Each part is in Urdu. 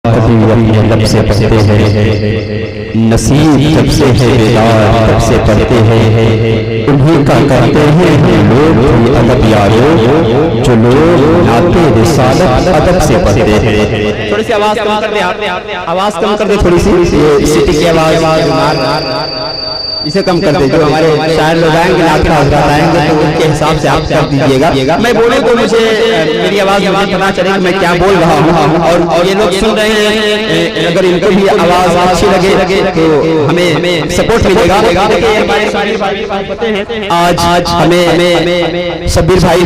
کبھی اپنے لب سے پڑھتے ہیں، نصیب جب سے ہے بیدار تب سے پڑھتے ہیں، انہیں کا کرتے ہیں ہم لوگ بھی ادب یارو، جو لوگ نعت رسالت ادب سے پڑھتے ہیں۔ تھوڑی سی آواز کم کر دے، آواز کم کر دے، تھوڑی سی یہ سٹی کی آواز اسے کم کر دے۔ جو ہمارے شاعر لوگ آئیں گے، نعت کا حضرات آئیں گے تو ان کے حساب سے آپ کر دیجیے گا۔ میں بولوں تو مجھے میری آواز مجھے پتہ چلے کہ میں کیا بول رہا ہوں، اور یہ لوگ سن رہے ہیں، اگر ان کو بھی آواز اچھی لگے تو ہمیں سپورٹ ملے گا۔ آج ہمیں شبیر بھائی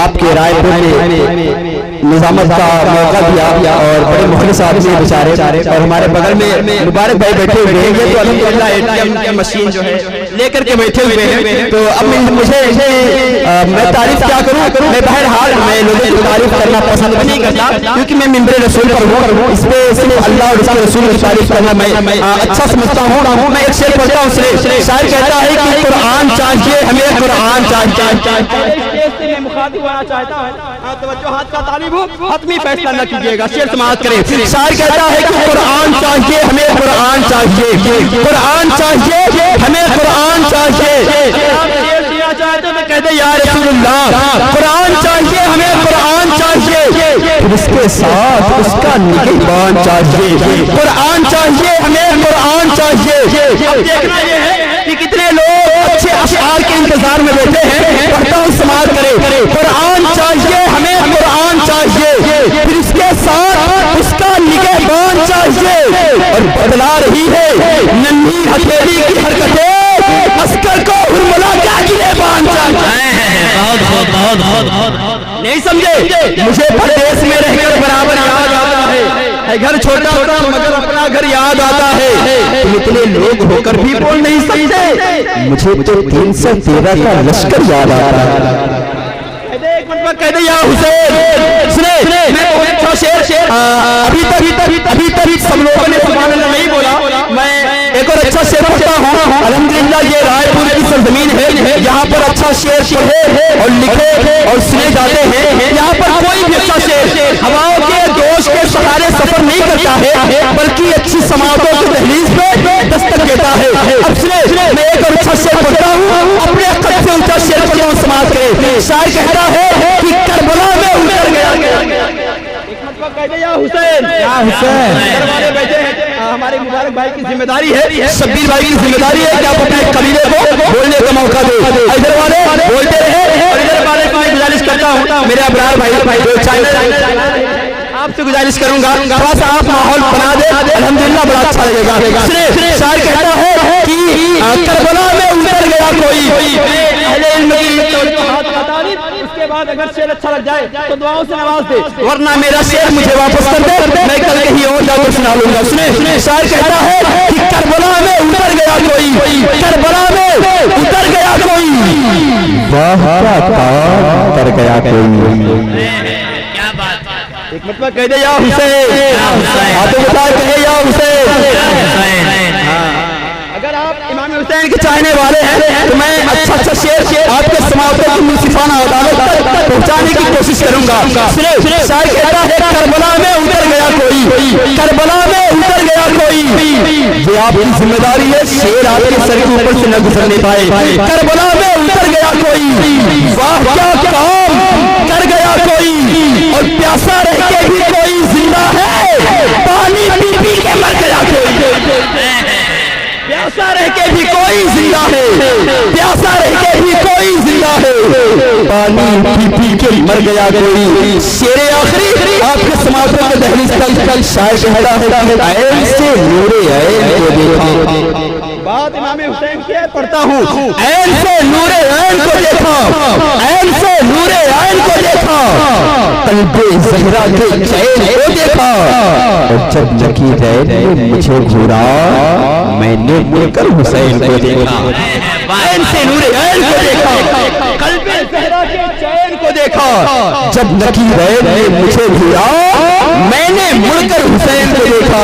آپ کے رائے پور میں نظامت کا موقع دیا اور بڑے مخلص آدمی ہیں بیچارے، اور ہمارے بغل میں مبارک بھائی بیٹھے ہوئے ہیں، یہ تو الحمدللہ ATM کی مشین جو ہے لے کر کے بیٹھے ہوئے ہیں۔ تو اب مجھے میں تعریف کیا کروں، میں بہرحال میں لوگوں کی تعریف کرنا پسند نہیں کرتا، کیونکہ میں ممبر رسول پر ہوں، اس پہ صرف اللہ اور اس کے رسول کی تعریف کرنا میں اچھا سمجھتا ہوں۔ میں ایک شعر پڑھتا ہوں، شاعر کہتا ہے کہ قرآن چاہیے ہمیں، قرآن چاہیے، میں مخاطب ہونا چاہتا ہوں، توجہات کا طالب ہوں، حتمی فیصلہ نہ کیجیے گا، شعر سماعت کریں۔ شاعر کہتا ہے کہ قرآن چاہیے ہمیں، قرآن چاہیے، قرآن چاہیے ہمیں، قرآن چاہیے۔ آپ شعر سننا چاہتے تو کہہ دے یا رسول اللہ، قرآن چاہیے ہمیں، قرآن چاہیے، پھر اس کے ساتھ اس کا نگہبان چاہیے، قرآن چاہیے ہمیں، قرآن چاہیے۔ اب دیکھنا یہ ہے کہ کتنے لوگ اچھے اشعار کے انتظار میں بیٹھے ہیں، پڑھتا ہوں سماعت کرے۔ قرآن چاہیے ہمیں، قرآن چاہیے، پھر اس کے ساتھ اس کا نگہبان چاہیے، اور بدلا رہی ہے ننھی ہتھیلی کی حرکتیں، عسکر کو ہرملا کیا گریبان چاہیے۔ نہیں سمجھے؟ مجھے پردیس میں رہ کر برابر یاد آتا ہے، گھر چھوٹا چھوٹا مگر اپنا گھر یاد آتا ہے۔ تم اتنے لوگ ہو کر بھی بول نہیں سکتے، مجھے تو 313 کا لشکر یاد آتا ہے۔ ایک مرتبہ کہہ دے یا حسین، سنے میں اچھا شعر ابھی تک سب لوگوں نے سبحان اللہ نہیں بولا، میں ایک اور اچھا شعر پڑھتا ہوں۔ الحمدللہ یہ رائے پور کی سرزمین ہے، یہاں پر اچھا شعر پڑھے اور لکھے اور سنے جاتے ہیں۔ یہاں پر کوئی بھی اچھا شعر ہواؤں کے دوش کے سہارے سفر نہیں کرتا ہے، بلکہ اچھی سماعتوں کی دہلیز پہ دستک دیتا ہے۔ اب سنے میں ایک اور اچھا شعر پڑھتا ہوں، اپنے قد سے اونچا شعر پڑھتا ہوں، سماعت کرے۔ شاعر کہتا ہے کہ کربلا میں اتر گیا، کہتے یا حسین، یا حسین، دربارے بیٹھے ہیں، ہمارے مبارک بھائی کی ذمہ داری ہے، شبیر بھائی کی ذمہ داری ہے کہ آپ اپنے قبیلے کو بولنے کا موقع دیں۔ ادھر والے بولتے رہے، اور ادھر والے کو میں گزارش کرتا ہوں، میرے ابرار بھائی جو چینل آپ سے گزارش کروں گا تھوڑا سا آپ ماحول بنا دے، الحمدللہ بڑا اچھا لگے گا۔ شاعر کہتا ہے کہ کربلا میں اتر گیا کوئی، اہل علم کی اس کے بعد اگر شعر اچھا لگ جائے تو دعاؤں سے نواز دے، ورنہ میرا شعر مجھے واپس کر دے، میں کل کہیں اور جا کر سنا لوں گا۔ سنے شاعر کہتا ہے کہ کربلا میں اتر گیا کوئی، کربلا میں اتر گیا کوئی، واہ کیا کام کر گیا کوئی۔ ایک مرتبہ کہہ دے یا حسین، ہاتھوں بتا کہے یا حسین۔ اگر آپ امام حسین کے چاہنے والے ہیں تو میں اچھا شعر آپ کے سماعتوں کی منصفانہ عدالت تک پہنچانے کی کوشش کروں گا۔ شاعر کہتا ہے کربلا میں اتر گیا کوئی، کربلا میں اتر گیا کوئی، یہ آپ کی ذمہ داری ہے، شعر آپ کے سر کے اوپر سے نہ گزرنے پائے۔ کربلا میں اتر گیا کوئی، واہ کیا کام کر گیا کوئی، اور پیاسا رہ کے بھی کوئی زندہ ہے، پانی پی پی کے مر گیا کوئی، پیاسا رہ کے بھی کوئی زندہ ہے، پیاسا رہ کے بھی کوئی زندہ ہے، پانی پی پی کے مر گیا کوئی۔ شعر آخری آپ کے سماعتوں کے دہلیز تک شاعر کہتا ہے عین سے نور عین کو دیکھا، بات امام حسین کی پڑھتا ہوں، عین سے نور عین کو دیکھا، عین سے نور عین کو دیکھا، قلب زہرا کے چین کو دیکھا، اور جب نکی رین نے مجھے گھورا میں نے مڑ کر حسین کو دیکھا، عین سے نور عین کو دیکھا، قلب زہرا کے چین کو دیکھا، جب نکی رین نے مجھے گھورا میں نے مڑ کر حسین کو دیکھا۔